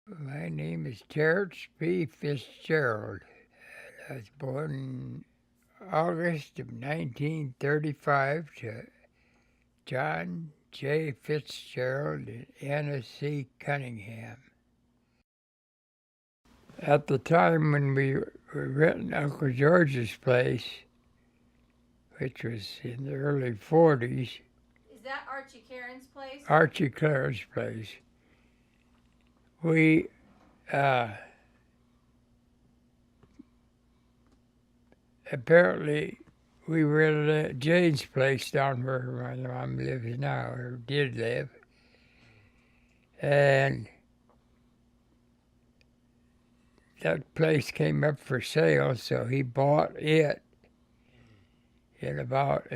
My name is Terence Fitzgerald. I was born in August of 1935 to John J. Fitzgerald and Anna C. Cunningham. At the time when we were renting Uncle George's place, which was in the early 40s, Is that Archie Karen's place? Archie Clare's place, we apparently we were at Jane's place down where my mom lives now, or did live, and that place came up for sale, so he bought it in about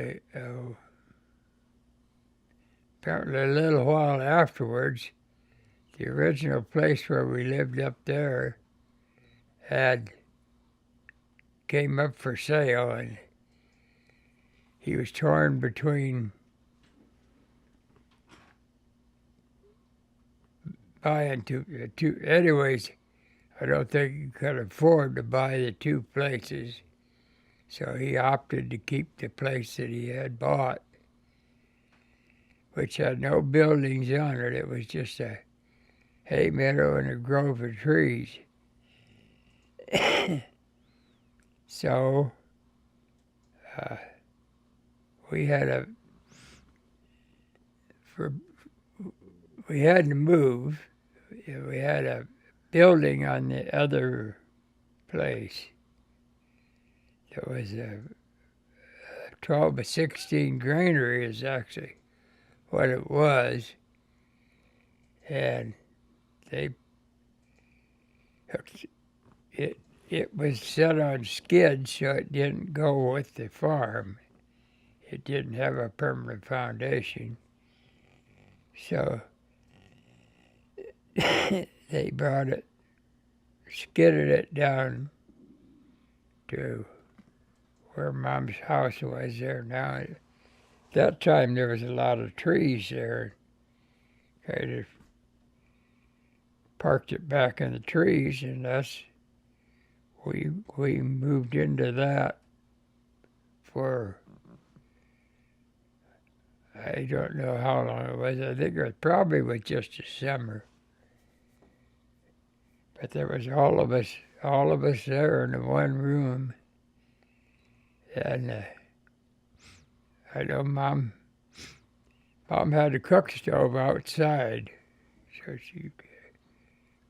apparently a little while afterwards. The original place where we lived up there had came up for sale, and he was torn between buying two. Anyways, I don't think he could afford to buy the two places, so he opted to keep the place that he had bought, which had no buildings on it. It was just a hay meadow and a grove of trees. So we had we had to move. We had a building on the other place. There was a 12 by 16 granary is actually what it was. And they it was set on skids, so it didn't go with the farm. It didn't have a permanent foundation. So they brought it, skidded it down to where Mom's house was there now. At that time, there was a lot of trees there. Kind of parked it back in the trees, and we moved into that for, I don't know how long it was. I think it probably was just a summer. But there was all of us there in the one room. And I know Mom had a cook stove outside, so she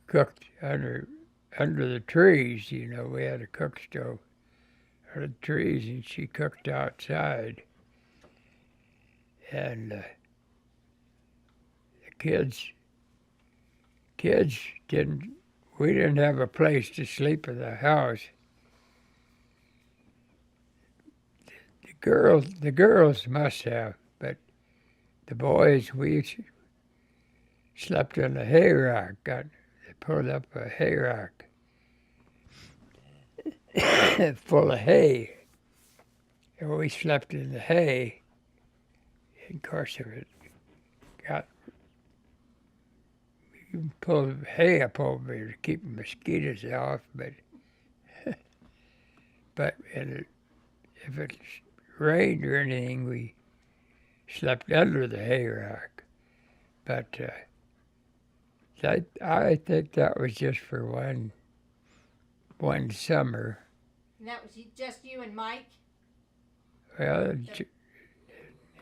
cooked under the trees. You know, we had a cook stove under the trees, and she cooked outside. And the kids didn't. We didn't have a place to sleep in the house. The girls must have, but the boys, we slept in a hayrack. They pulled up a hayrack full of hay, and we slept in the hay. And of course, if it got, you can pull hay up over here to keep the mosquitoes off, but if it rained or anything, we slept under the hayrack. But I think that was just for one summer. And that was just you and Mike? Well,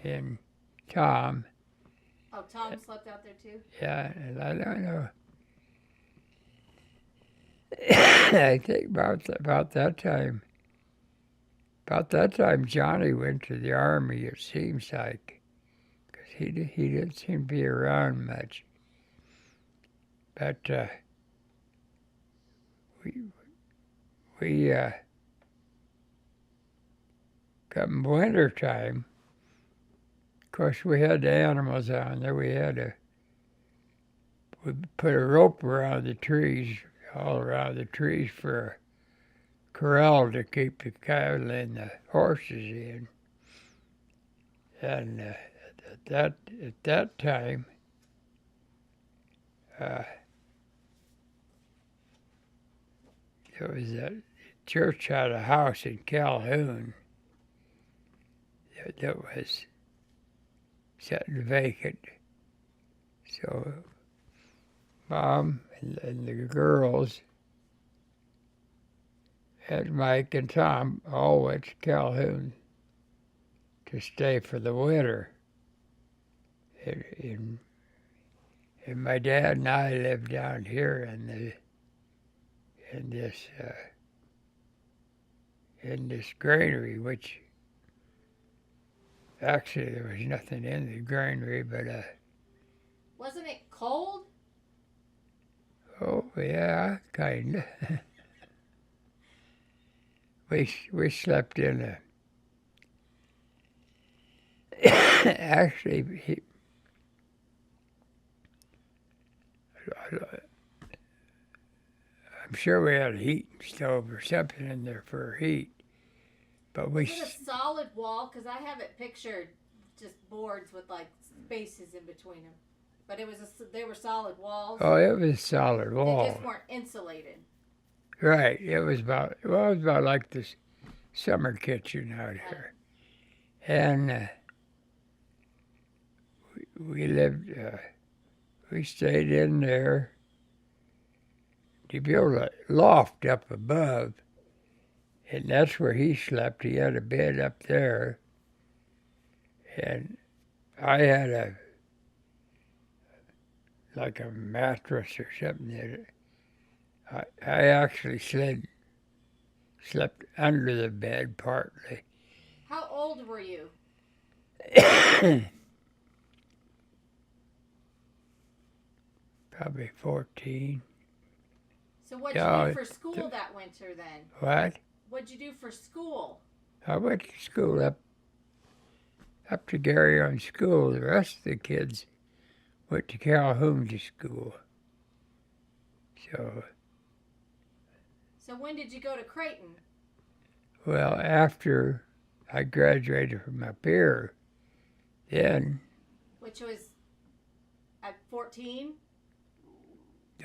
and Tom. Oh, Tom slept out there too? Yeah, and I don't know. I think about that time. About that time, Johnny went to the army. It seems like, because he didn't seem to be around much. But we come winter time. Of course, we had the animals on there. We put a rope around the trees, all around the trees for a corral to keep the cattle and the horses in. And at that time, There was a church had a house in Calhoun that was sitting vacant. So Mom and the girls and Mike and Tom all went to Calhoun to stay for the winter. And my dad and I lived down here in this granary, which actually there was nothing in the granary but Wasn't it cold? oh yeah, kinda. we slept in a actually I'm sure we had a heating stove or something in there for heat, but Was it a solid wall? Because I have it pictured just boards with like spaces in between them. But they were solid walls. oh, it was a solid wall. They just weren't insulated. Right, it was about like this summer kitchen out here, and we lived. We stayed in there. He built a loft up above, and that's where he slept. He had a bed up there, and I had like a mattress or something that I actually slept under the bed partly. How old were you? Probably 14. So what'd you do for school that winter then? What? What'd you do for school? I went to school up to Garryowen school. The rest of the kids went to Calhoun to school. So when did you go to Creighton? Well, after I graduated from up here, then... Which was at 14?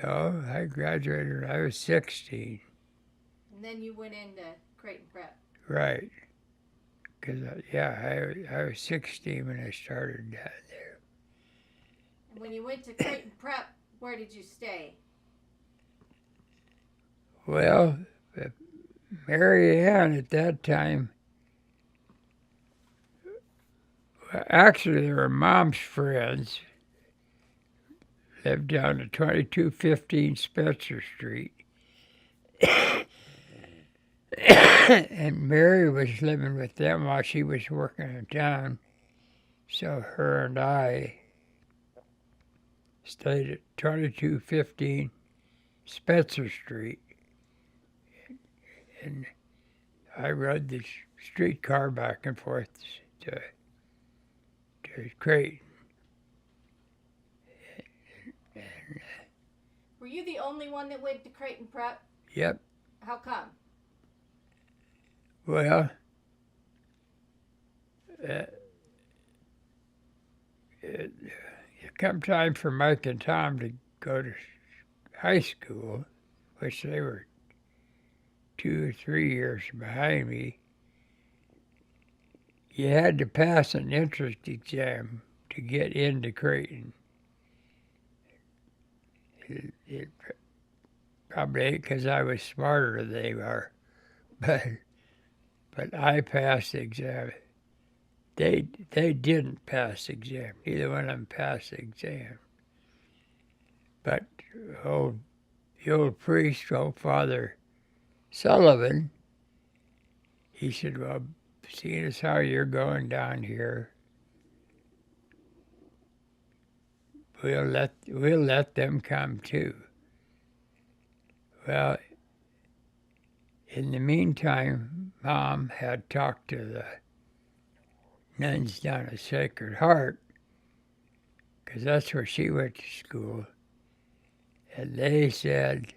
No, I graduated when I was 16. And then you went into Creighton Prep. Right. Because, I was 16 when I started down there. And when you went to Creighton Prep, where did you stay? Well, Mary Ann at that time, actually they were Mom's friends, lived down at 2215 Spencer Street. And Mary was living with them while she was working in town. So her and I stayed at 2215 Spencer Street. And I rode the streetcar back and forth to Creighton. Were you the only one that went to Creighton Prep? Yep. How come? Well, it come time for Mike and Tom to go to high school, which they were 2 or 3 years behind me. You had to pass an entrance exam to get into Creighton. It probably ain't because I was smarter than they were, but I passed the exam. They didn't pass the exam. Neither one of them passed the exam. But the old priest, old Father Sullivan, he said, well, seeing as how you're going down here, we'll let them come too. Well, in the meantime, Mom had talked to the nuns down at Sacred Heart, because that's where she went to school, and they said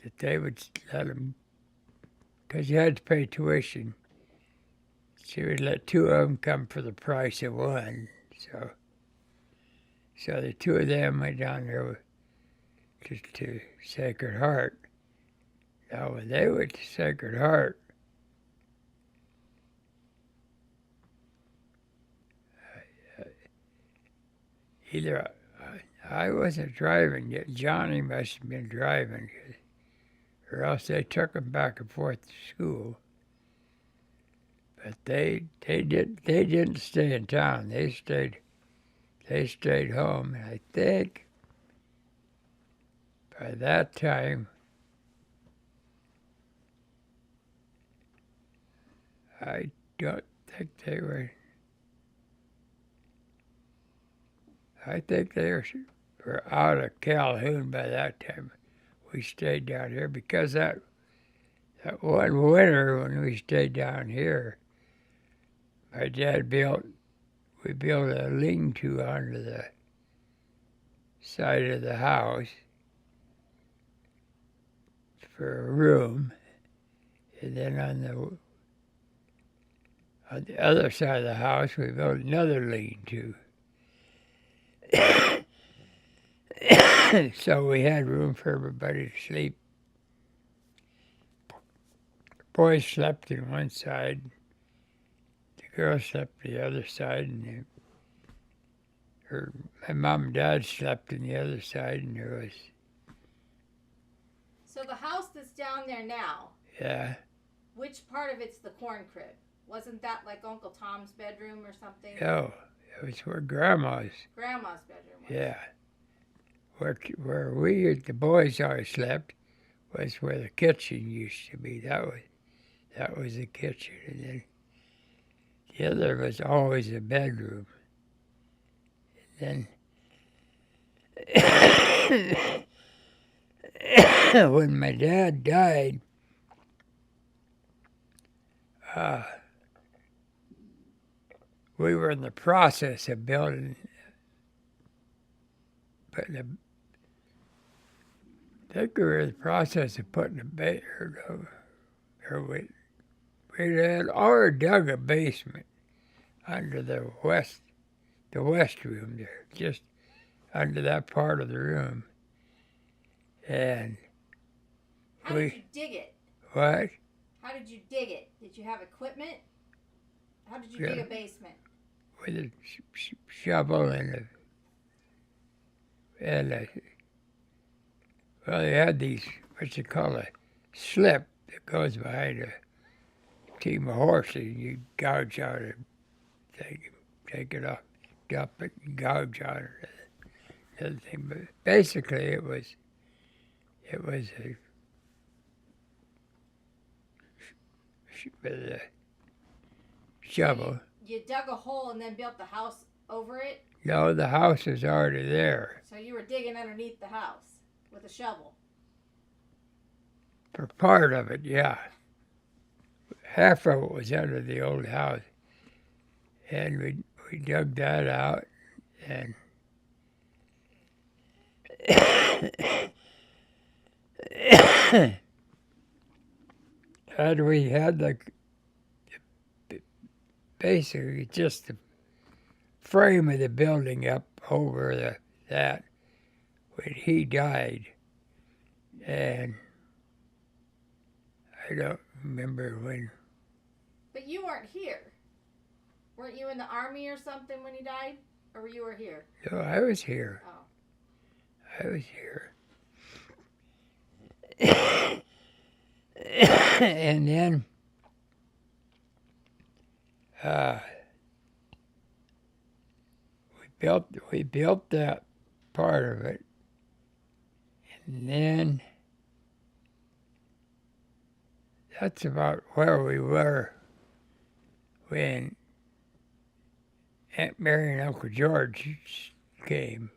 that they would let them, because you had to pay tuition, she would let 2 of them come for the price of 1. So the 2 of them went down there to Sacred Heart, Now, when they went to Sacred Heart, either I wasn't driving yet, Johnny must have been driving, or else they took him back and forth to school. But they didn't stay in town. They stayed home. And I think by that time, I don't think they were. I think they were out of Calhoun by that time. We stayed down here because that one winter when we stayed down here, my dad built a lean-to onto the side of the house for a room, and then on the other side of the house we built another lean-to. So we had room for everybody to sleep. Boys slept on one side, the girls slept on the other side, and my mom and dad slept on the other side, and there was... So the house that's down there now, Yeah. which part of it's the corn crib? Wasn't that like Uncle Tom's bedroom or something? No, it was where Grandma's bedroom was. Yeah. Where we, the boys always slept, was where the kitchen used to be. That was the kitchen. And then the other was always a bedroom. And then when my dad died, we were in the process of putting I think we were in the process of putting we had already dug a basement under the west room there, just under that part of the room. And how did you dig it? What? How did you dig it? Did you have equipment? How did you dig a basement? With a shovel well, they had these, what you call a slip that goes behind a team of horses. You gouge out it, take it off, dump it, and gouge out it. The other thing, but basically it was with a shovel. You dug a hole and then built the house over it? No, the house was already there. So you were digging underneath the house with a shovel? For part of it, yeah. Half of it was under the old house. And we dug that out, and and we had basically just the frame of the building up over that when he died. And I don't remember when. But you weren't here. Weren't you in the army or something when he died? Or you were here? No, I was here. Oh. I was here. And then we built that part of it, and then that's about where we were when Aunt Mary and Uncle George came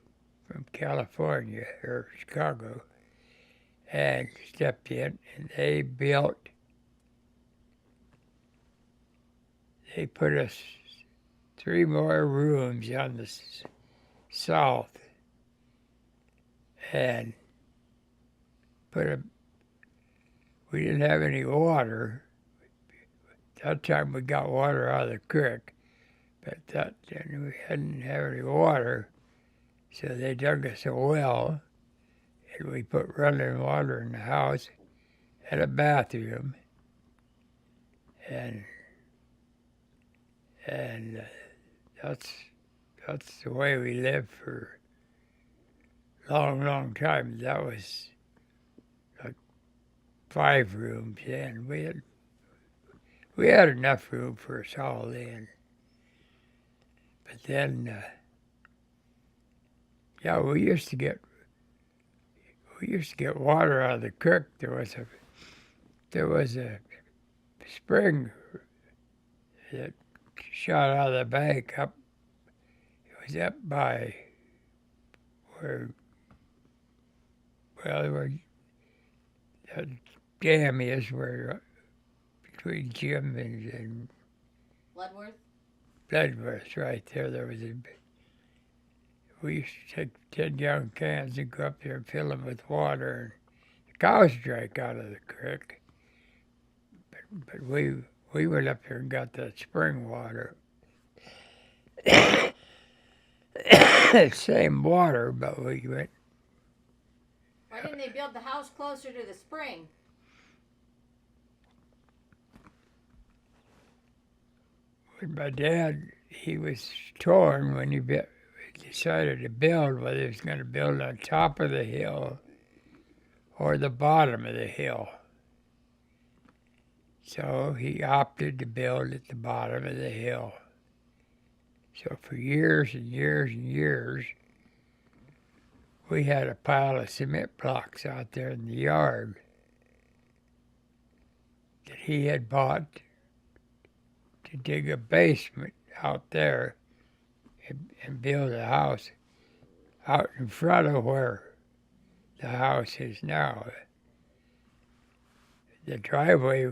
from California or Chicago and stepped in, and they put us 3 more rooms on the south and we didn't have any water. At that time we got water out of the creek, but then we didn't have any water, so they dug us a well, and we put running water in the house, had a bathroom, and that's the way we lived for a long, long time. That was like 5 rooms, and we had enough room for us all then. But then, yeah, we used to get water out of the creek. There was a spring that shot out of the bank up. It was up by where the dam is, where between Jim and Bloodworth, right there. There was we used to take 10 gallon cans and go up there and fill them with water. And the cows drank out of the creek, but we went up there and got that spring water. Same water, but we went. Why didn't they build the house closer to the spring? With my dad, he was torn when he decided to build, whether he was going to build on top of the hill or the bottom of the hill. So he opted to build at the bottom of the hill. So for years and years and years, we had a pile of cement blocks out there in the yard that he had bought to dig a basement out there and build a house out in front of where the house is now. The driveway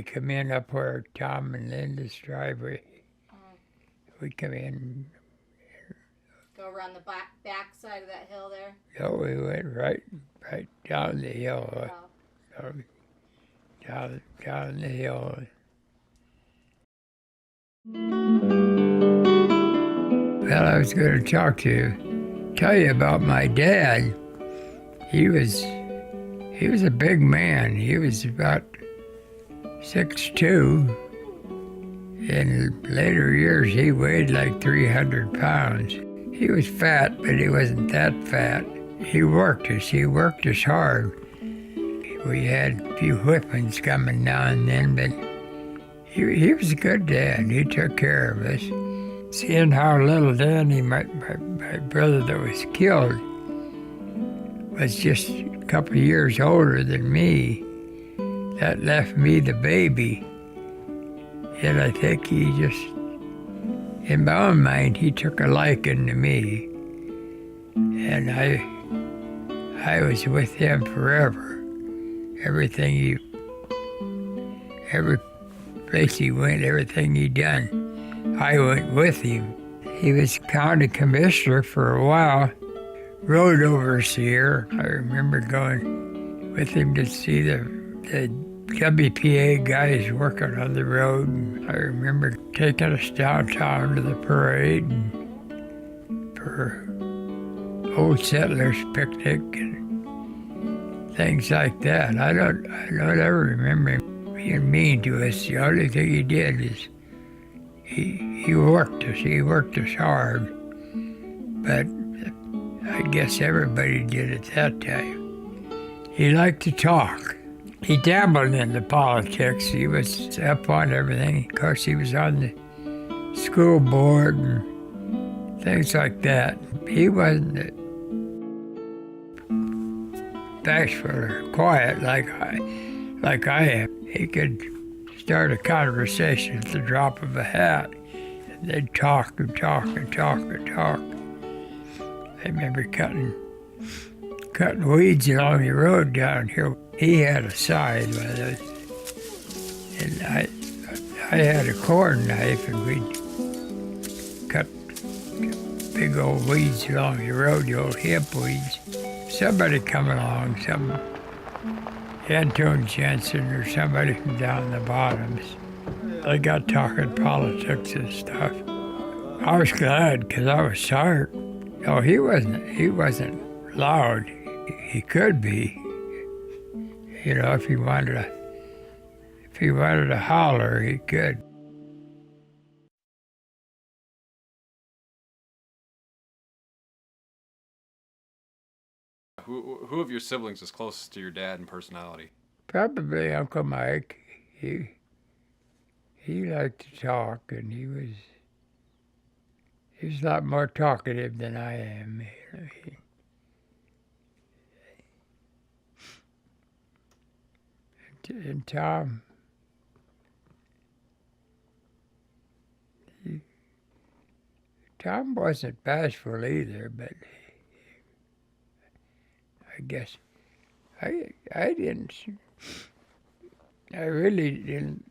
come in up where Tom and Linda's driveway. We come in. Go around the back side of that hill there? No, we went right down the hill. Down the hill. Well, I was going to tell you about my dad. He was a big man. He was about 6'2". In later years, he weighed like 300 pounds. He was fat, but he wasn't that fat. He worked us hard. We had a few whippings coming now and then, but he was a good dad. He took care of us. Seeing how little Danny, my brother that was killed, was just a couple of years older than me, that left me the baby. And I think he just, in my own mind, he took a liking to me. And I was with him forever. Every place he went, everything he done, I went with him. He was county commissioner for a while, road overseer. I remember going with him to see the WPA guys working on the road. And I remember taking us downtown to the parade and for old settlers picnic and things like that. I don't ever remember him being mean to us. The only thing he did is he worked us hard. But I guess everybody did at that time. He liked to talk. He dabbled into politics. He was up on everything. Of course, he was on the school board and things like that. He wasn't bashful or quiet like I am. He could start a conversation at the drop of a hat, and they'd talk and talk and talk and talk. I remember cutting weeds along the road down here. He had a side with it, and I had a corn knife, and we'd cut big old weeds along the road, the old hemp weeds. Somebody come along, some Anton Jensen or somebody from down the bottoms. They got talking politics and stuff. I was glad because I was tired. No, he wasn't loud. He could be. You know, if he wanted to holler, he could. Who of your siblings is closest to your dad in personality? Probably Uncle Mike. He liked to talk, and he's a lot more talkative than I am. You know, and Tom, Tom wasn't bashful either, but I guess I didn't. I really didn't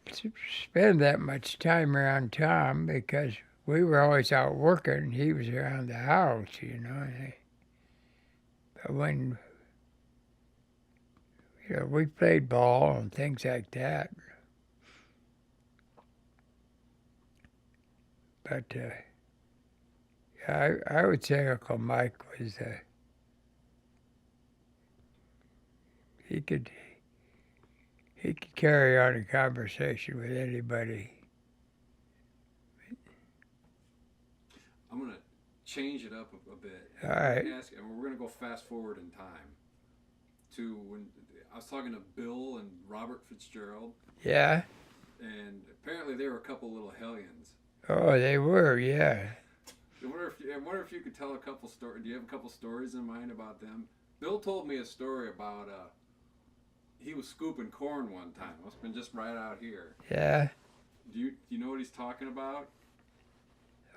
spend that much time around Tom because we were always out working. He was around the house, you know. But when we played ball and things like that. But I would say Uncle Mike was he could carry on a conversation with anybody. I'm gonna change it up a bit. All right. And we're gonna go fast forward in time to when I was talking to Bill and Robert Fitzgerald, Yeah. and apparently they were a couple little hellions. Oh, they were, yeah. I wonder if you could tell a couple stories. Do you have a couple stories in mind about them? Bill told me a story about he was scooping corn one time. Must have been just right out here. Yeah. Do you know what he's talking about?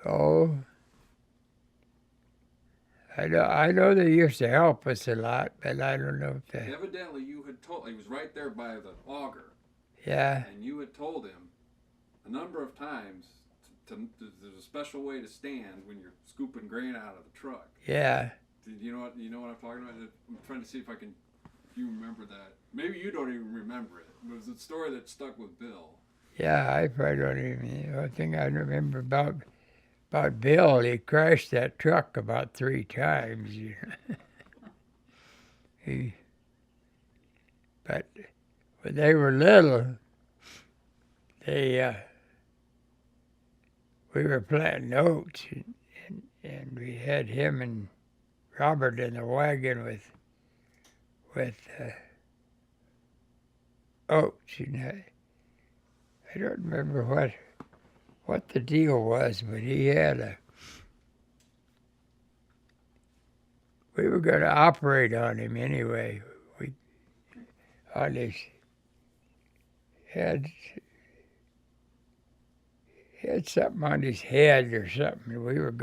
Oh. I know they used to help us a lot, but I don't know if they. Evidently, you had told he was right there by the auger. Yeah. And you had told him a number of times there's a special way to stand when you're scooping grain out of the truck. Yeah. You know what I'm talking about? I'm trying to see if you remember that. Maybe you don't even remember it. It was a story that stuck with Bill. Yeah, I probably don't even. The only thing I remember about Bill, he crashed that truck about 3 times. You know. But when they were little, we were planting oats, and we had him and Robert in the wagon with oats. And I don't remember what the deal was, but he had we were going to operate on him anyway. On his head. He had something on his head or something. We weren't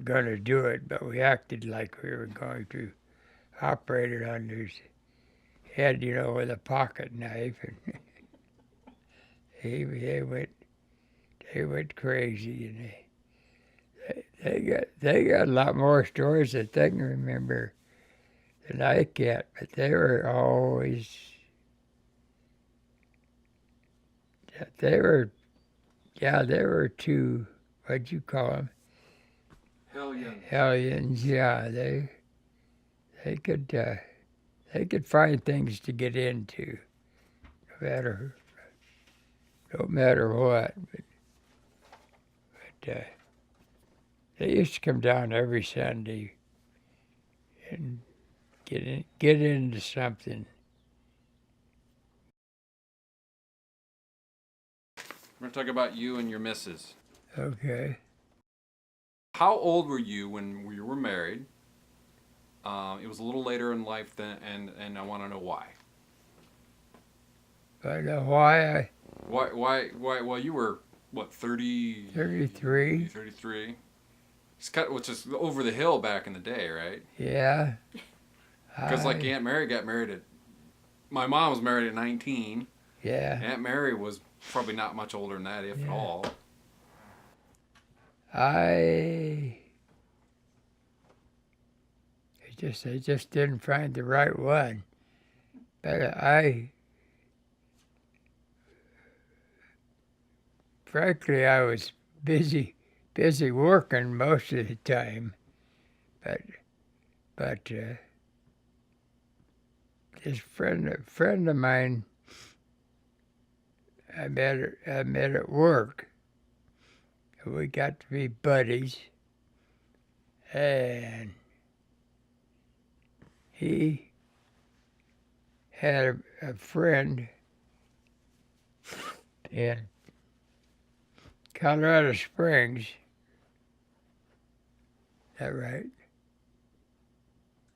gonna do it, but we acted like we were going to operate it on his head, with a pocket knife, and he went crazy, and they got a lot more stories that they can remember than I can, but they were always. They were 2, what'd you call them? Hellions, yeah. They could find things to get into, no matter what. But they used to come down every Sunday and get into something. We're going to talk about you and your missus. Okay. How old were you when you were married? It was a little later in life than, and I want to know why. I know why. Why? Well, you were, what, 30? 33. 33. Which is over the hill back in the day, right? Yeah. Because like Aunt Mary got married my mom was married at 19. Yeah. Aunt Mary was probably not much older than that, if at all. I just didn't find the right one. But frankly, I was busy working most of the time. But this friend of mine I met at work. We got to be buddies, and he had a friend in Colorado Springs. Is that right?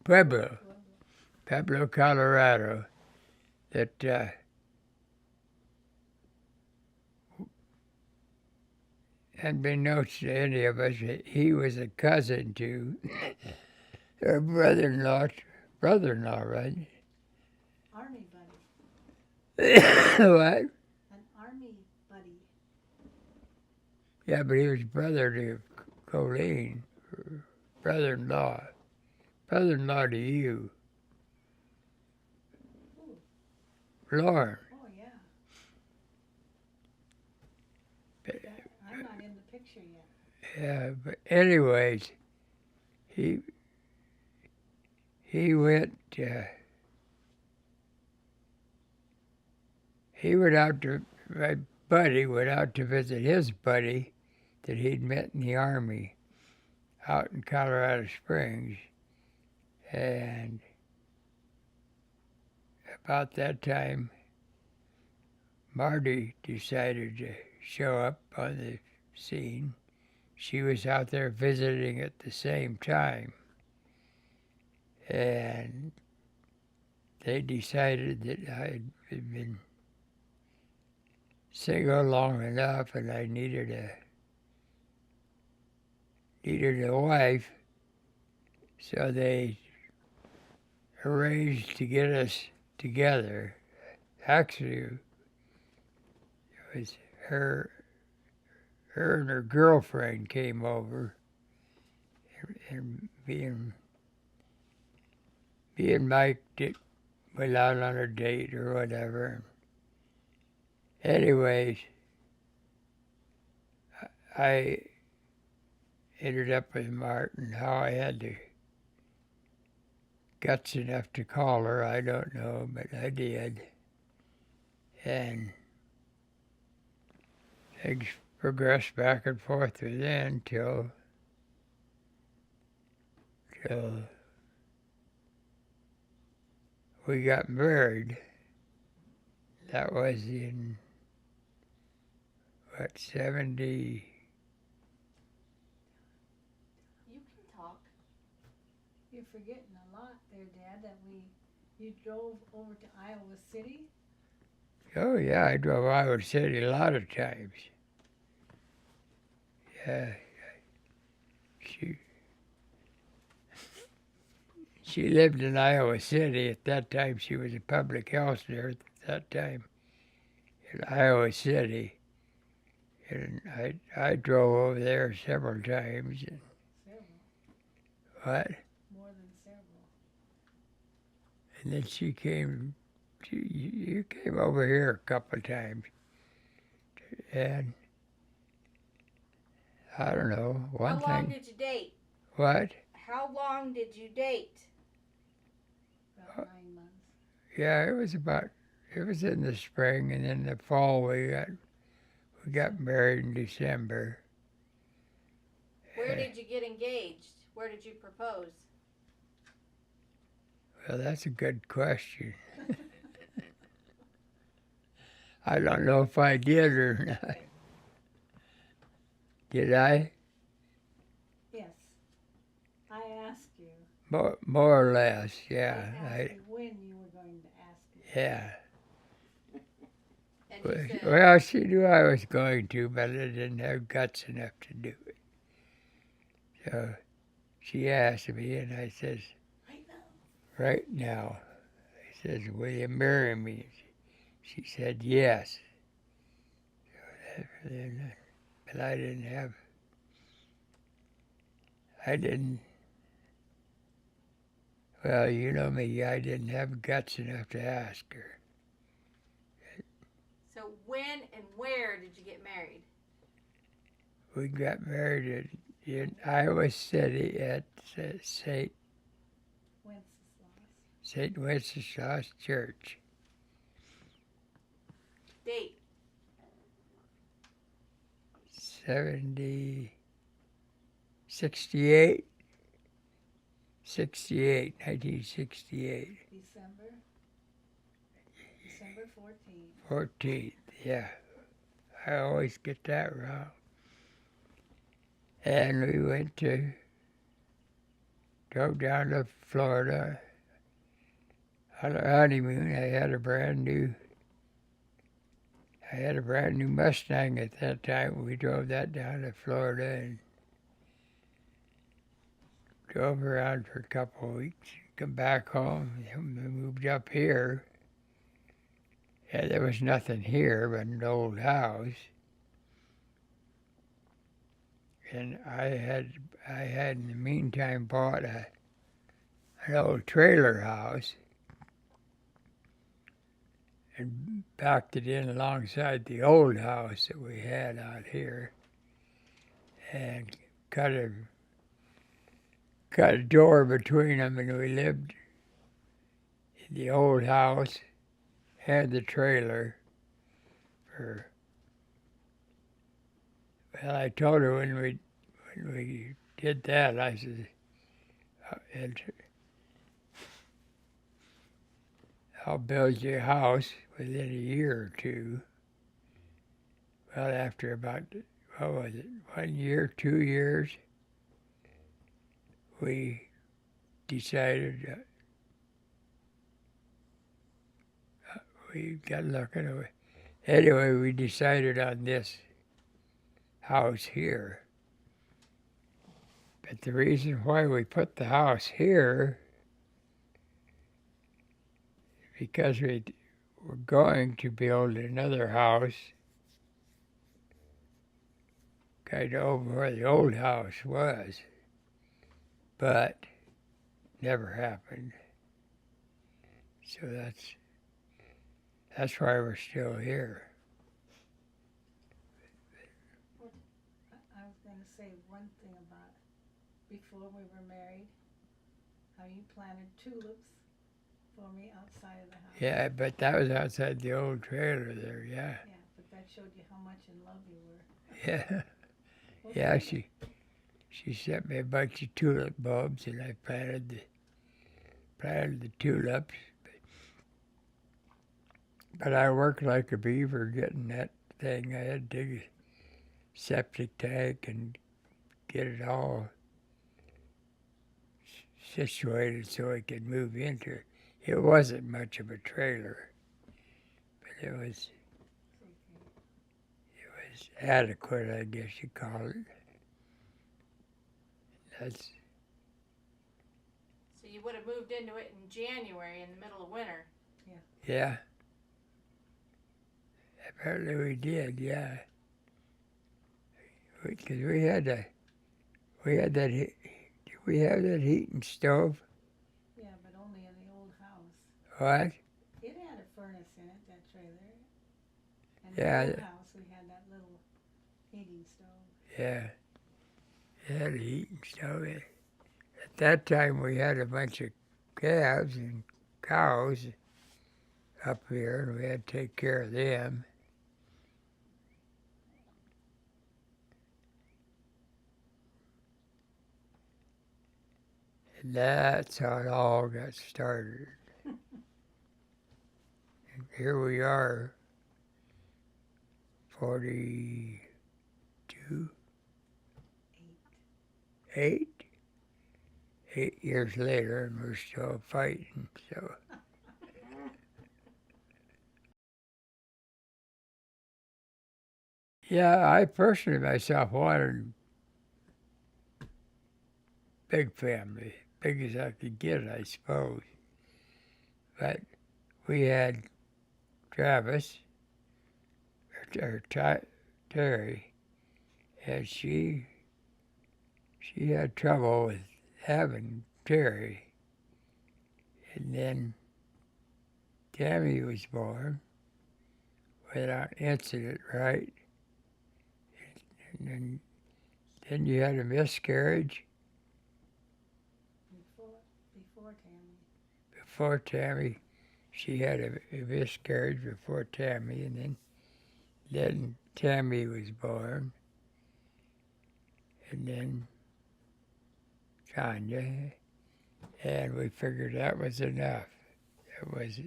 Pueblo, Colorado. That unbeknownst to any of us, he was a cousin to our brother-in-law, right? Army buddy. What? An army buddy. Yeah, but he was brother to Colleen, brother-in-law to you, Lauren. Oh, yeah. But, I'm not in the picture yet. yeah, but anyways, he went. He went out to my buddy went out to visit his buddy that he'd met in the army out in Colorado Springs, and about that time, Marty decided to show up on the scene. She was out there visiting at the same time, and they decided that I had been single long enough and I needed a wife, so they arranged to get us together. Actually, it was her and her girlfriend came over, and me and Mike went out on a date or whatever. Anyways, I ended up with Martin. How I had the guts enough to call her, I don't know, but I did. And things progressed back and forth with then till we got married. That was in, 70? You can talk. You're forgetting a lot there, Dad, that you drove over to Iowa City. Oh, yeah, I drove Iowa City a lot of times. Yeah, she lived in Iowa City. At that time, she was a public health nurse at that time in Iowa City. And I drove over there several times. And Several. what? More than several. And then she came, you came over here a couple of times. And I don't know, one How long thing. did you date? What? How long did you date? About 9 months. Yeah, it was in the spring, and in the fall we got married in December. Where did you get engaged? Where did you propose? Well, that's a good question. I don't know if I did or not. Did I? Yes. I asked you. More or less, yeah. I asked you when you were going to ask me. Yeah. And you said, Well, she knew I was going to, but I didn't have guts enough to do it. So she asked me, and I says, Right now. right now. I says, will you marry me? She said, yes. So but I didn't, well, you know me, I didn't have guts enough to ask her. so when and where did you get married? We got married in Iowa City at St. Wenceslas. St. Wenceslas Church. Date. 70, 68, 68, 1968. December 14th. 14th, yeah. I always get that wrong. And we drove down to Florida on our honeymoon. I had a brand new Mustang at that time. We drove that down to Florida and drove around for a couple of weeks. Come back home. And we moved up here. And there was nothing here but an old house. And I had in the meantime bought an old trailer house and backed it in alongside the old house that we had out here, and cut a door between them, and we lived in the old house and the trailer for. Well, I told her when we did that, I said, I'll build you a house within a year or two. Well, after about, 1 year, 2 years, we decided, we got looking. Anyway, we decided on this house here. But the reason why we put the house here, because we were going to build another house kind of over where the old house was, but never happened. So that's why we're still here. I was going to say one thing about before we were married, how you planted tulips for me outside of the house. Yeah, but that was outside the old trailer there, yeah. Yeah, but that showed you how much in love you were. Yeah. Okay. Yeah, she sent me a bunch of tulip bulbs, and I planted the tulips. But I worked like a beaver getting that thing. I had to dig a septic tank and get it all situated so I could move into it. It wasn't much of a trailer, but it was adequate, I guess you call it. That's. So you would have moved into it in January in the middle of winter. Yeah. Apparently we did, yeah. Because we had that, did we have that heating stove? Yeah, but only in the old house. What? It had a furnace in it, that trailer. And Yeah. the old house, we had that little heating stove. Yeah. It had a heating stove. At that time we had a bunch of calves and cows up here, and we had to take care of them. And that's how it all got started. And here we are, 42, 8 years later, and we're still fighting, so. Yeah, I personally myself wanted big family, big as I could get, I suppose. But we had Travis, or Terry, and she had trouble with having Terry. And then Tammy was born without incident, right? And then you had a miscarriage. Before Tammy. before Tammy. She had a miscarriage before Tammy, and then Tammy was born, and then Tanya, and we figured that was enough. That was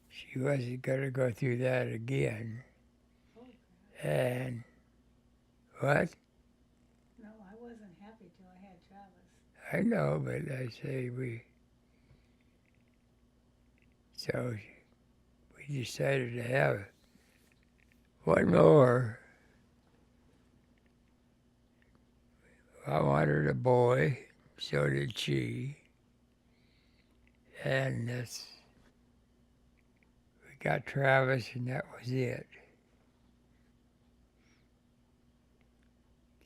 she wasn't going to go through that again. And what? No, I wasn't happy till I had Travis. I know, but I say so we decided to have one more. I wanted a boy, so did she. And we got Travis, and that was it.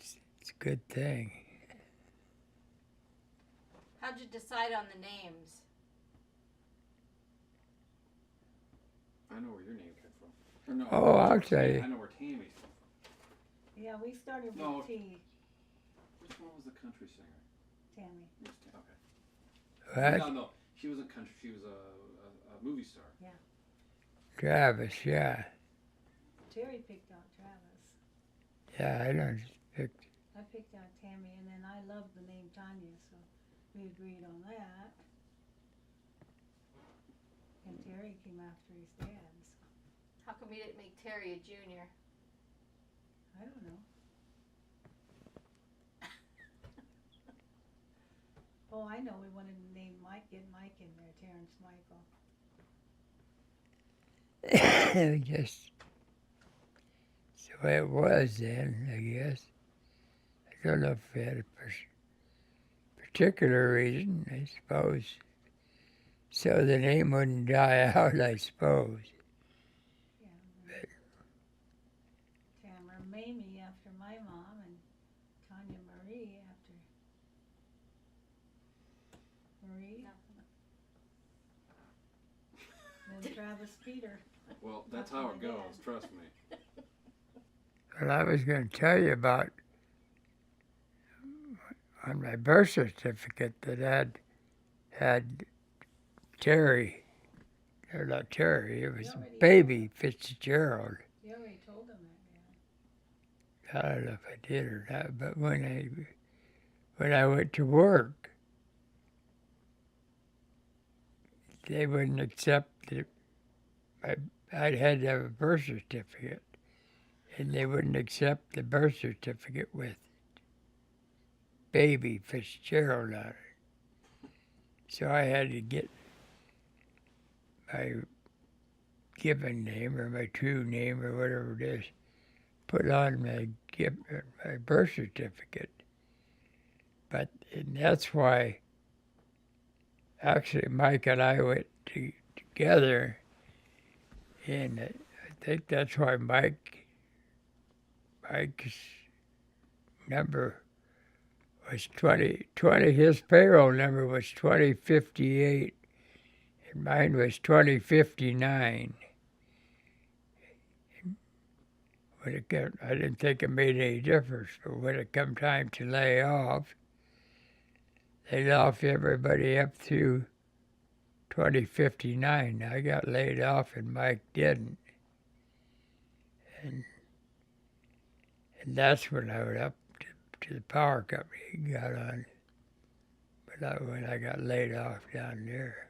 It's a good thing. How'd you decide on the names? I know where your name came from. Or no, Oh, I'll tell you. I know where Tammy's from. Yeah, we started with No. T, Which one was the country singer? Tammy. Okay. What? No. She wasn't country. She was a movie star. Travis, yeah. Terry picked out Travis. Yeah, I don't pick. I picked out Tammy, and then I loved the name Tanya, so we agreed on that. And Terry came after his dad, so How come we didn't make Terry a junior? I don't know. Oh, I know, we wanted to name Mike, get Mike in there, Terence Michael. Just it's the way it was then, I guess. I don't know if we had a particular reason, I suppose. So the name wouldn't die out, I suppose. Yeah. Tamara Mamie after my mom, and Tanya Marie after Marie. Then Travis Peter. Well, that's After how my it goes. dad. Trust me. Well, I was going to tell you about on my birth certificate that had Terry, or not Terry, it was You already baby Fitzgerald. You already told them that, I don't know if I did or not, but when I went to work, they wouldn't accept it. I had to have a birth certificate, and they wouldn't accept the birth certificate with baby Fitzgerald on it. So I had to get my given name or my true name or whatever it is put on my birth certificate. But and that's why actually Mike and I went together, and I think that's why Mike's number was 20, his payroll number was 2058, and mine was 2059. When it got, I didn't think it made any difference, but when it come time to lay off, they laid off everybody up through 2059. I got laid off and Mike didn't. And that's when I went up to the power company and got on. But when I got laid off down there.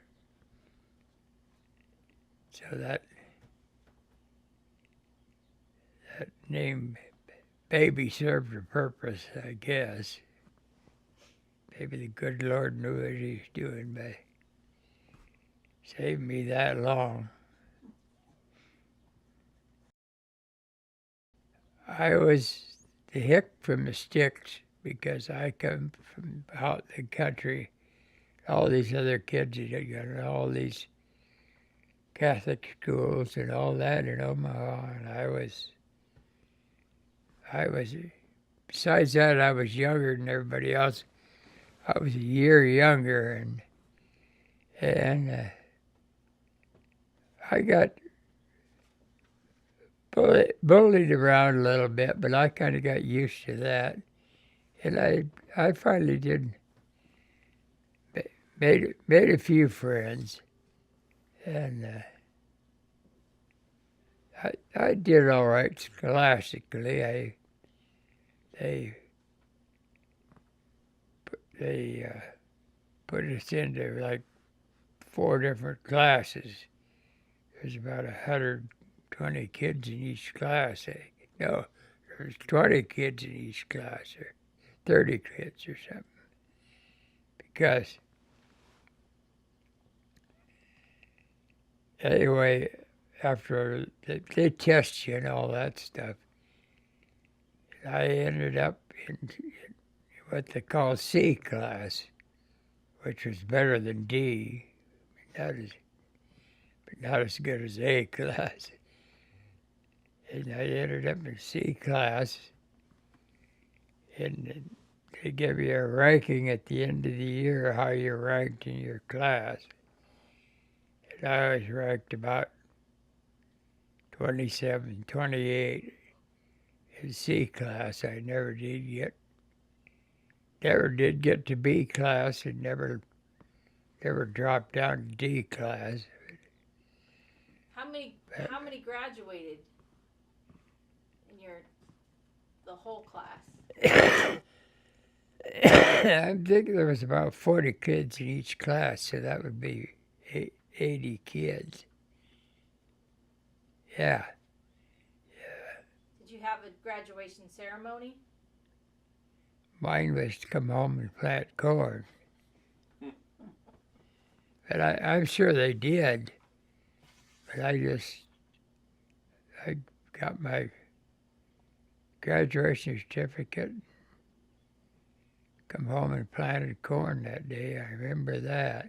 So that name, baby, served a purpose, I guess. Maybe the good Lord knew what he was doing by saving me that long. I was the hick from the sticks because I come from out the country. All these other kids, all these Catholic schools and all that in Omaha, and I was, besides that, I was younger than everybody else. I was a year younger, and I got bullied around a little bit, but I kind of got used to that. And I finally did made a few friends, and I did all right scholastically. They put us into like 4 different classes. There's about 120 kids in each class. No, there's 20 kids in each class, or 30 kids or something. Because anyway, after they test you and all that stuff, I ended up in what they call C class, which was better than D, but not as good as A class. And I ended up in C class, and they give you a ranking at the end of the year, how you ranked in your class. And I was ranked about 27, 28 in C class. I never did get to B class, and never dropped down to D class. How many graduated in the whole class? I think there was about 40 kids in each class, so that would be 80 kids. Yeah. Did you have a graduation ceremony? Mine was to come home and plant corn. But I'm sure they did. But I got my graduation certificate, come home and planted corn that day. I remember that.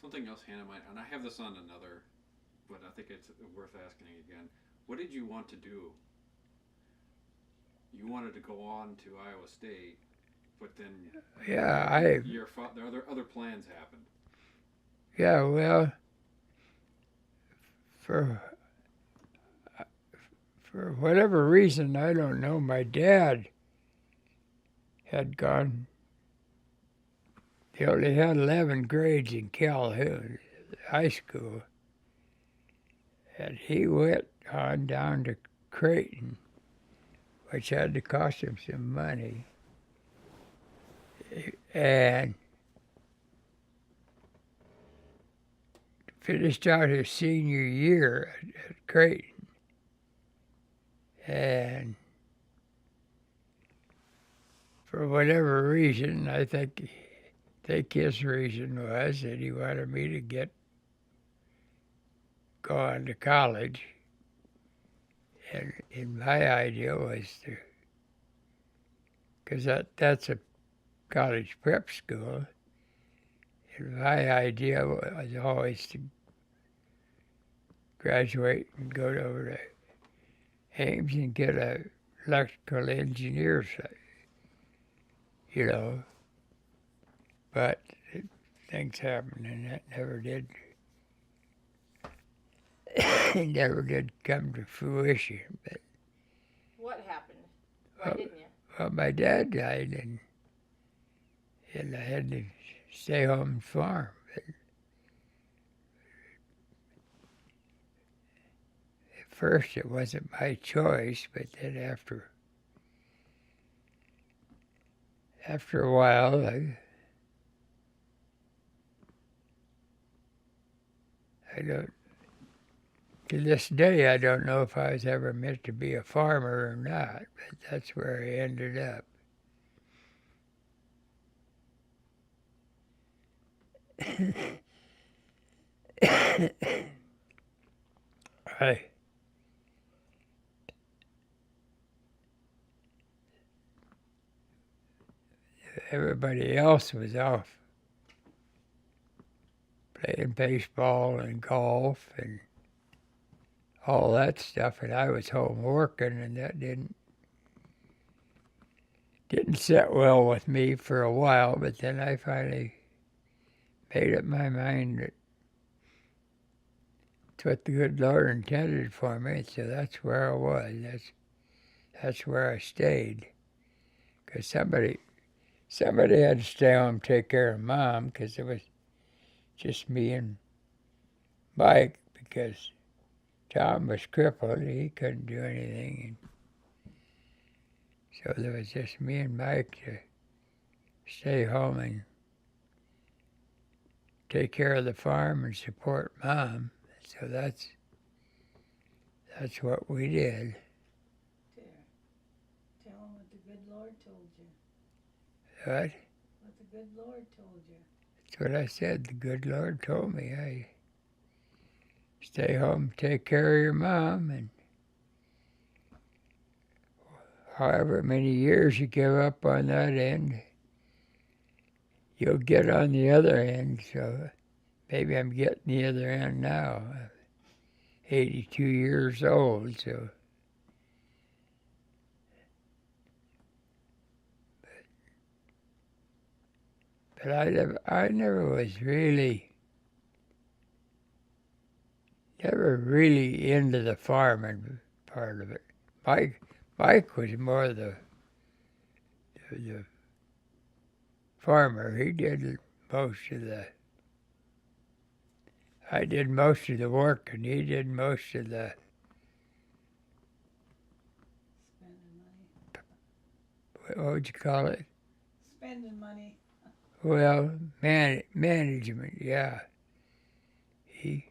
Something else, Hannah, and I have this on another, but I think it's worth asking again. What did you want to do? You wanted to go on to Iowa State, but then the other plans happened. Yeah, well, for whatever reason, I don't know, my dad had gone. He only had 11 grades in Calhoun High School, and he went on down to Creighton, which had to cost him some money, and finished out his senior year at Creighton. And for whatever reason, I think his reason was that he wanted me to go on to college. And my idea was because that's a college prep school, and my idea was always to graduate and go over to Ames and get an electrical engineer's, but things happened and that never did. It never did come to fruition. But what happened? Why didn't you? Well, my dad died, and I had to stay home and farm. But at first, it wasn't my choice, but then after a while, I don't. To this day, I don't know if I was ever meant to be a farmer or not, but that's where I ended up. Everybody else was off playing baseball and golf and all that stuff, and I was home working, and that didn't sit well with me for a while. But then I finally made up my mind that it's what the good Lord intended for me, so that's where I was. That's where I stayed. Because somebody had to stay home and take care of Mom because it was just me and Mike because Tom was crippled. He couldn't do anything. And so there was just me and Mike to stay home and take care of the farm and support Mom. So that's what we did. There. Tell him what the good Lord told you. What? What the good Lord told you. That's what I said. The good Lord told me. I stay home, take care of your Mom, and however many years you give up on that end, you'll get on the other end. So maybe I'm getting the other end now. I'm 82 years old, so. But I never was never really into the farming part of it. Mike was more the farmer. He did most of the. I did most of the work, and he did most of the. Spending money. What would you call it? Spending money. Well, management. Yeah. He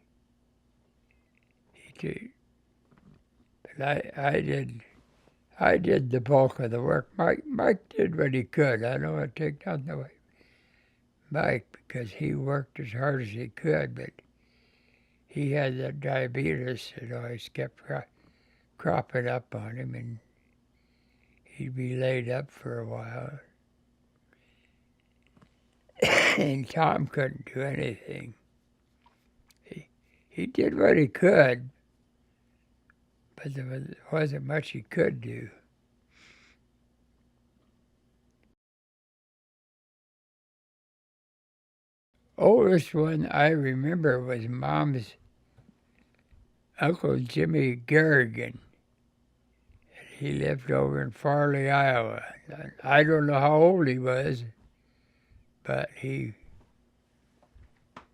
did. But I did the bulk of the work. Mike did what he could. I don't want to take nothing away from Mike because he worked as hard as he could, but he had that diabetes that always kept cropping up on him, and he'd be laid up for a while. And Tom couldn't do anything. He did what he could, but there wasn't much he could do. Oldest one I remember was Mom's Uncle Jimmy Garryowen. He lived over in Farley, Iowa. I don't know how old he was, but he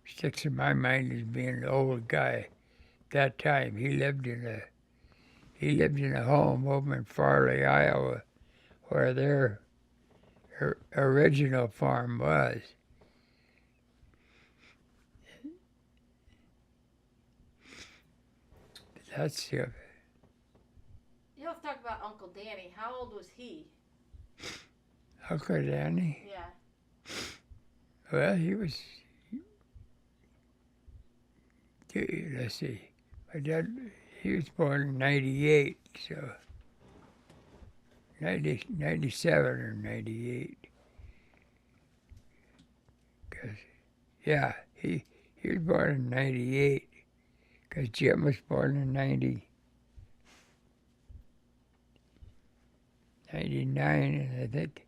sticks in my mind as being an old guy. At that time, he lived in a home over in Farley, Iowa, where their original farm was. That's the. You have to talk about Uncle Danny. How old was he? Uncle Danny? Yeah. Well, he was. Let's see. My dad, he was born in 98, so 97 or 98. Because, yeah, he was born in 98. Because Jim was born in 99, and I think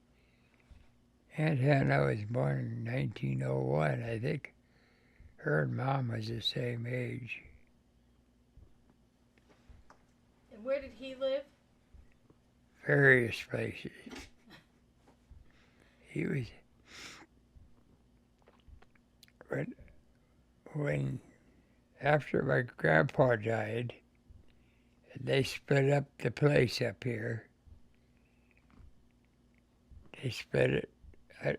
Aunt Hannah was born in 1901. I think her and Mom was the same age. And where did he live? Various places. He was, when after my grandpa died, they split up the place up here. They split it. I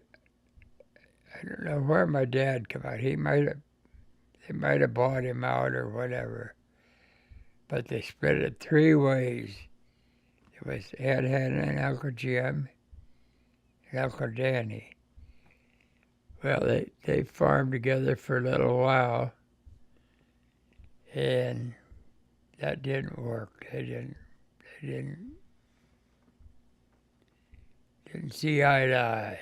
don't know where my dad came out. They might have bought him out or whatever. But they split it 3 ways. It was Aunt Hannah and Uncle Jim and Uncle Danny. Well, they farmed together for a little while, and that didn't work. They didn't see eye to eye.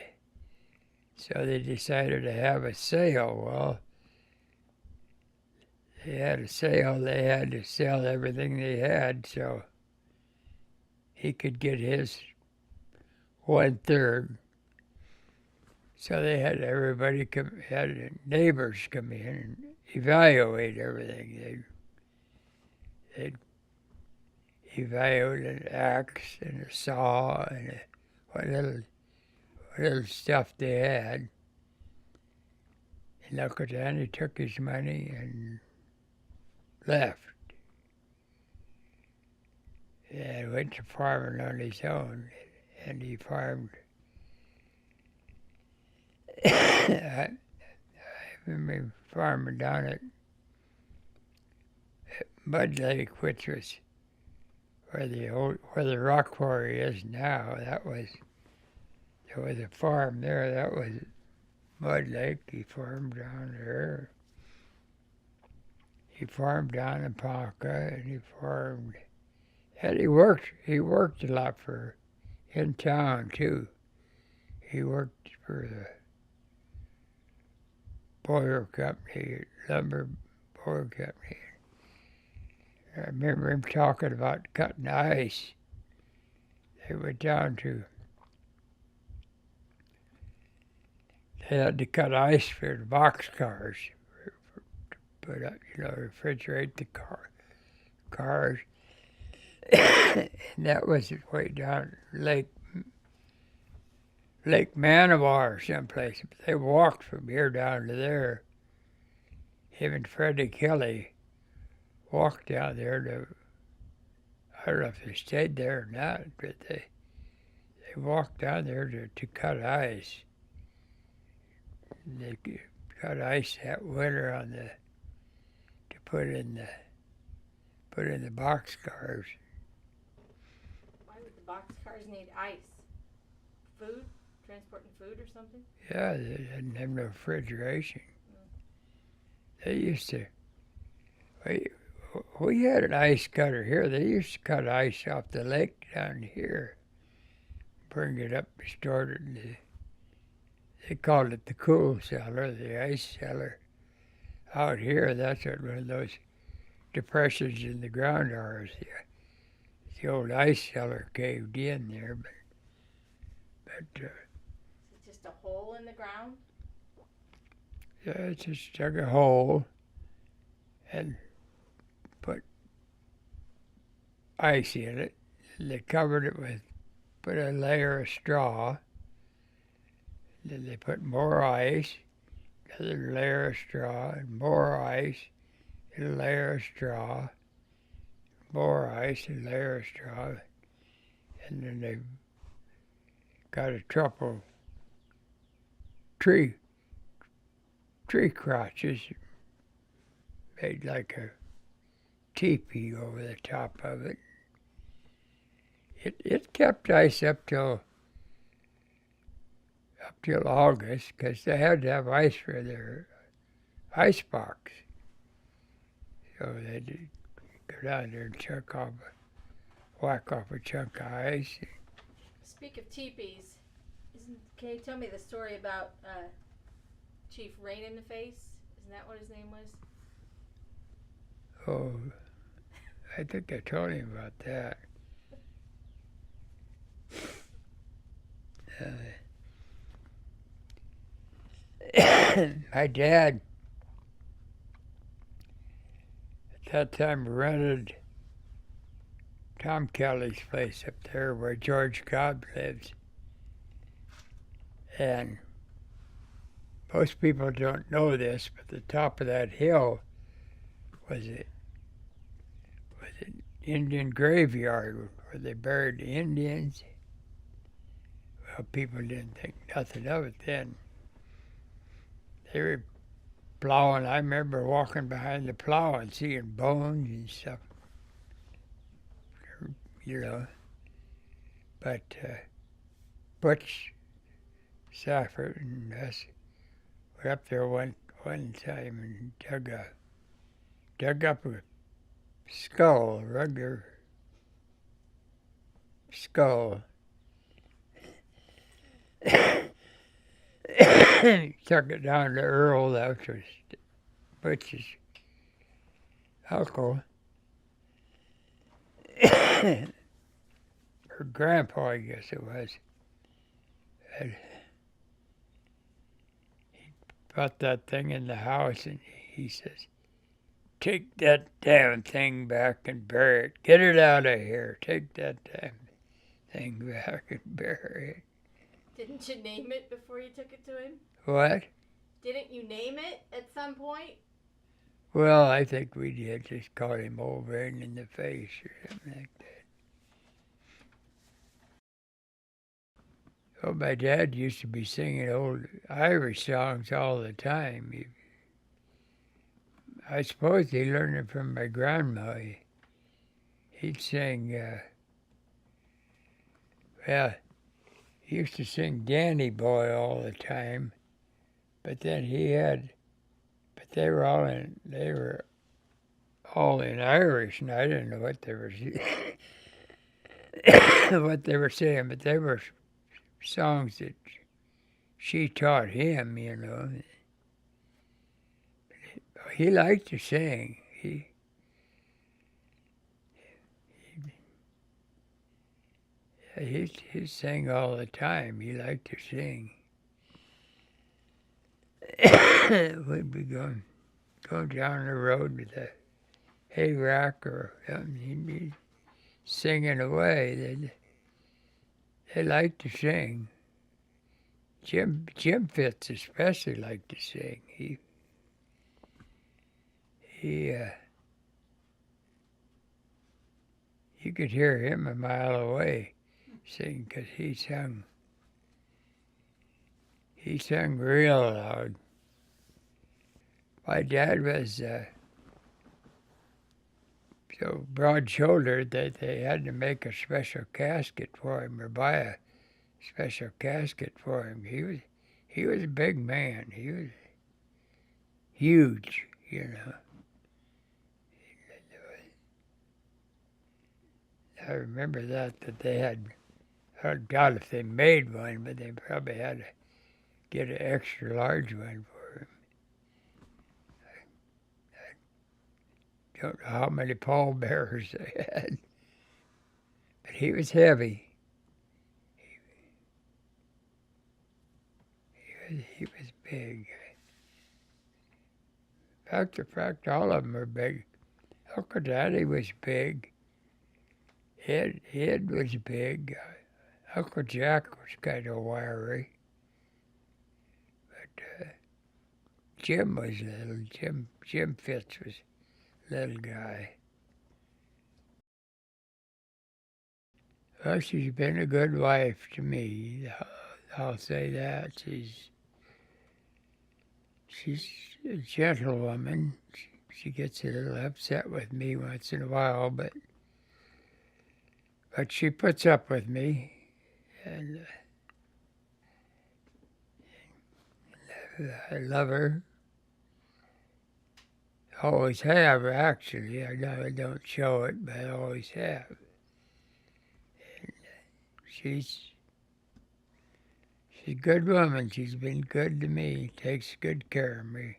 So they decided to have a sale. Well, they had a sale. They had to sell everything they had so he could get his 1/3. So they had everybody had neighbors come in and evaluate everything. They'd evaluate an axe and a saw and little stuff they had. And Uncle Danny took his money and left. And went to farming on his own. And he farmed. I remember farming down at Mud Lake, which was where the rock quarry is now. There was a farm there. That was Mud Lake. He farmed down there. He farmed down in Ponca, and he worked a lot in town too. He worked for the boiler company, lumber boiler company. I remember him talking about cutting ice. They went down to, they had to cut ice for the boxcars, to put up, refrigerate the cars. And that was way down Lake Manawa or someplace. They walked from here down to there. Him and Freddie Kelly walked down there to, I don't know if they stayed there or not, but they walked down there to cut ice. They cut ice that winter to put in the boxcars. Why would the boxcars need ice? Food? Transporting food or something? Yeah, they didn't have no refrigeration. They used to, we had an ice cutter here. They used to cut ice off the lake down here, bring it up and store it in they called it the cool cellar, the ice cellar. Out here, that's what one of those depressions in the ground are. The old ice cellar caved in there, but Is it just a hole in the ground? yeah, it just dug a hole and put ice in it. And they covered it put a layer of straw. Then they put more ice, another layer of straw, and more ice, and a layer of straw, more ice, and a layer of straw. And then they got a couple tree crotches, made like a teepee over the top of it. It kept ice up till August, because they had to have ice for their ice box. So they'd go down there and whack off a chunk of ice. Speak of teepees, can you tell me the story about Chief Rain in the Face? Isn't that what his name was? Oh, I think I told him about that. My dad, at that time, rented Tom Kelly's place up there where George Cobb lives. And most people don't know this, but the top of that hill was an Indian graveyard where they buried the Indians. Well, people didn't think nothing of it then. They were plowing. I remember walking behind the plow and seeing bones and stuff, But Butch Safford and us were up there one time and dug up a skull, a regular skull. Took it down to Earl, that was Butch's uncle. Her grandpa, I guess it was. And he brought that thing in the house and he says, "Take that damn thing back and bury it. Get it out of here. Take that damn thing back and bury it." Didn't you name it before you took it to him? What? Didn't you name it at some point? Well, I think we did just call him Old Rain in the Face or something like that. Well, my dad used to be singing old Irish songs all the time. I suppose he learned it from my grandma. He'd sing, well, he used to sing Danny Boy all the time, but then they were all in Irish, and I didn't know what they were what they were saying, but they were songs that she taught him, you know. He liked to sing. He sang all the time. He liked to sing. We'd be going down the road with a hay rack or something. He'd be singing away. They liked to sing. Jim Fitz especially liked to sing. You could hear him a mile away sing because he sung real loud. My dad was so broad-shouldered that they had to make a special casket for him or buy a special casket for him. He was a big man. He was huge, you know. I remember that they had, I doubt if they made one, but they probably had to get an extra large one for him. I don't know how many pallbearers they had, but he was heavy. He was big. In fact, all of them were big. Uncle Daddy was big. Ed was big. Uncle Jack was kind of wiry. But Jim was little. Jim Fitz was a little guy. Well, she's been a good wife to me. I'll say that. She's a gentlewoman. She gets a little upset with me once in a while, but she puts up with me, and I love her. Always have, actually. I know I don't show it, but I always have. And she's a good woman. She's been good to me, takes good care of me.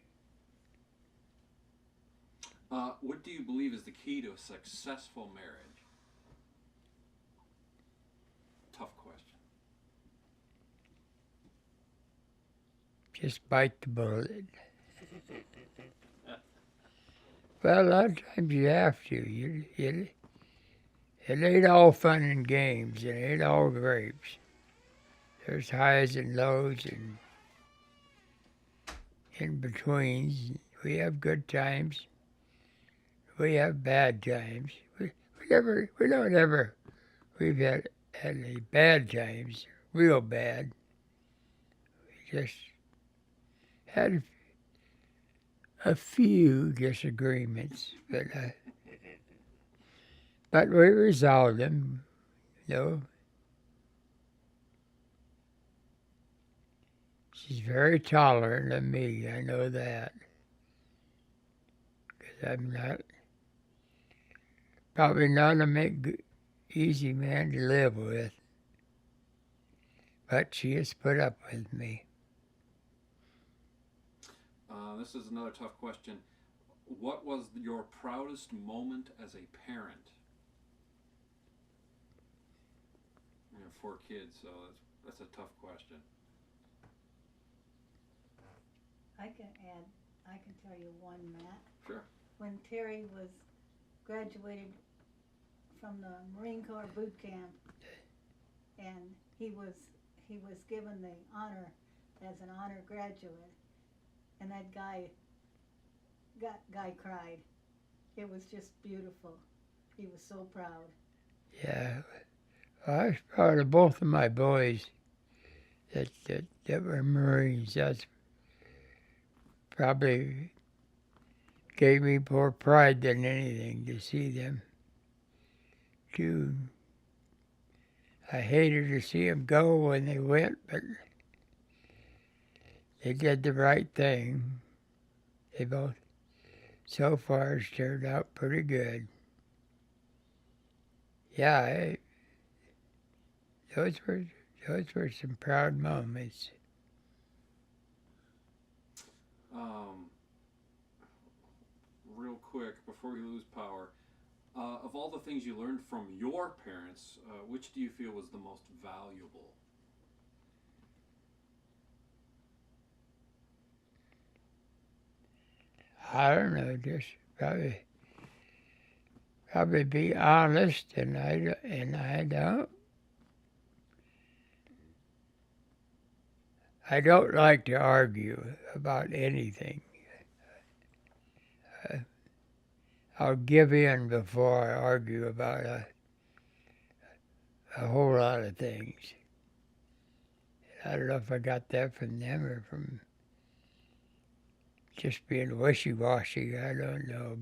What do you believe is the key to a successful marriage? Tough question. Just bite the bullet. Well, a lot of times you have to. It ain't all fun and games. It ain't all grapes. There's highs and lows and in-betweens. We have good times. We have bad times. We've had any bad times, real bad. We just had a few disagreements, but we resolved them, you know. She's very tolerant of me, I know that. Because I'm probably not an easy man to live with. But she has put up with me. This is another tough question. What was your proudest moment as a parent? You have 4 kids, so that's a tough question. I can tell you one, Matt. Sure. When Terry was graduated from the Marine Corps boot camp, and he he was given the honor as an honor graduate, and that guy cried. It was just beautiful. He was so proud. Yeah. I was proud of both of my boys that were Marines. That's probably gave me more pride than anything to see them do. I hated to see them go when they went, but they did the right thing. They both, so far, has turned out pretty good. Yeah, those were some proud moments. Real quick before we lose power, of all the things you learned from your parents, which do you feel was the most valuable? I don't know, just probably be honest, and I don't like to argue about anything. I'll give in before I argue about a whole lot of things. I don't know if I got that from them or from just being wishy-washy. I don't know.